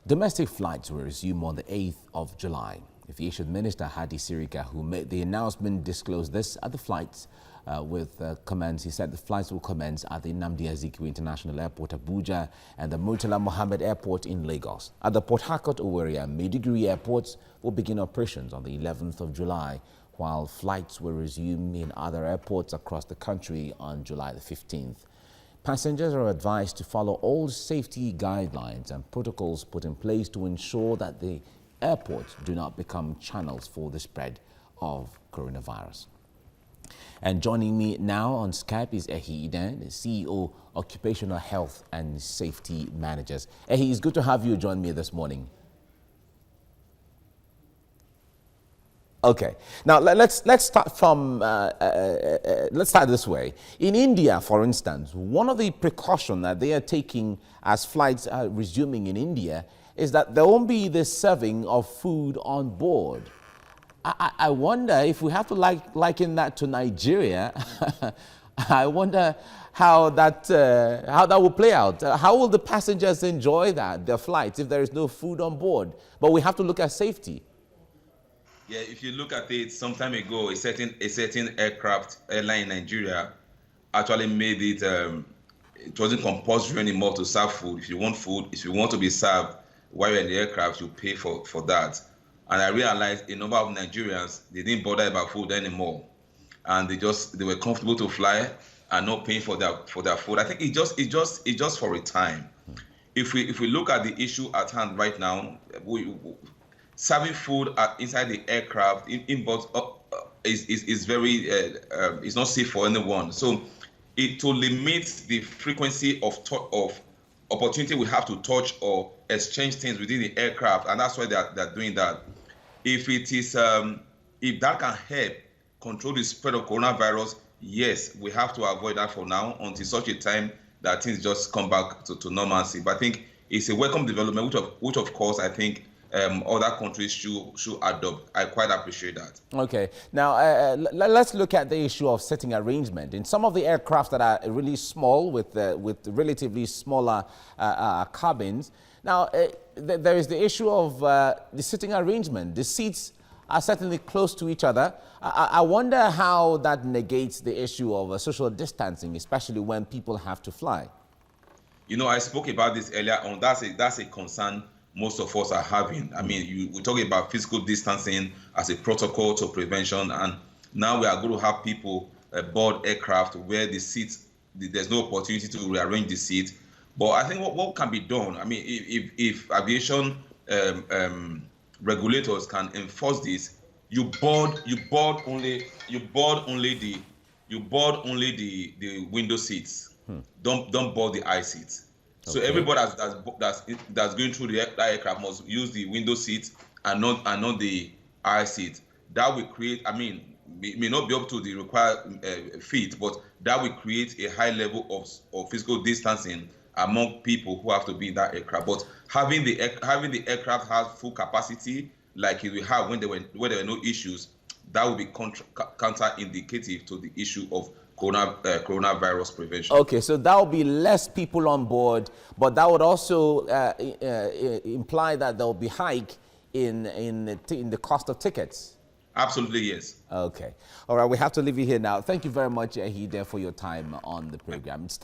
Domestic flights will resume on the 8th of July. Aviation Minister Hadi Sirika, who made the announcement, disclosed this at the flights commence. He said the flights will commence at the Nnamdi Azikiwe International Airport, Abuja, and the Murtala Mohammed Airport in Lagos. At the Port Harcourt, Owerri, and Maiduguri airports will begin operations on the 11th of July, while flights will resume in other airports across the country on July the 15th. Passengers are advised to follow all safety guidelines and protocols put in place to ensure that the airports do not become channels for the spread of coronavirus. And joining me now on Skype is Ehi Iden, the CEO, Occupational Health and Safety Managers. Ehi, it's good to have you join me this morning. Okay, now let's start from let's start this way. In India, for instance, one of the precautions that they are taking as flights are resuming in India is that there won't be the serving of food on board. I wonder if we have to liken that to Nigeria. I wonder how that will play out. How will the passengers enjoy their flights if there is no food on board? But we have to look at safety. Yeah, if you look at it, some time ago, a certain airline in Nigeria actually made it. It wasn't compulsory anymore to serve food. If you want food, if you want to be served while you're in the aircraft, you pay for that. And I realized a number of Nigerians, they didn't bother about food anymore, and they were comfortable to fly and not paying for their food. I think it's just for a time. If we look at the issue at hand right now, serving food inside the aircraft inboard is very it's not safe for anyone. So to limit the frequency of opportunity we have to touch or exchange things within the aircraft, and that's why they're doing that. If that can help control the spread of coronavirus, yes, we have to avoid that for now until such a time that things just come back to normalcy. But I think it's a welcome development, which of course I think other countries should adopt. I quite appreciate that. Okay. Now, let's look at the issue of sitting arrangement. In some of the aircraft that are really small with relatively smaller cabins, now there is the issue of the sitting arrangement. The seats are certainly close to each other. I wonder how that negates the issue of social distancing, especially when people have to fly. You know, I spoke about this earlier on. That's a concern most of us are having. I mean, we're talking about physical distancing as a protocol to prevention, and now we are going to have people board aircraft where the seats, there's no opportunity to rearrange the seat. But I think what can be done, I mean, if aviation regulators can enforce this, you board only the window seats. Don't board the aisle seats. So okay. Everybody that's going through the aircraft must use the window seat and not the aisle seat. That will create, I mean, it may not be up to the required feet, but that will create a high level of physical distancing among people who have to be in that aircraft. But having the aircraft have full capacity, like it will have when there were no issues, that will be counter-indicative to the issue of coronavirus prevention. Okay, so that will be less people on board, but that would also imply that there will be hike in the cost of tickets. Absolutely, yes. Okay. All right, we have to leave you here now. Thank you very much, Ehide, for your time on the program. It's time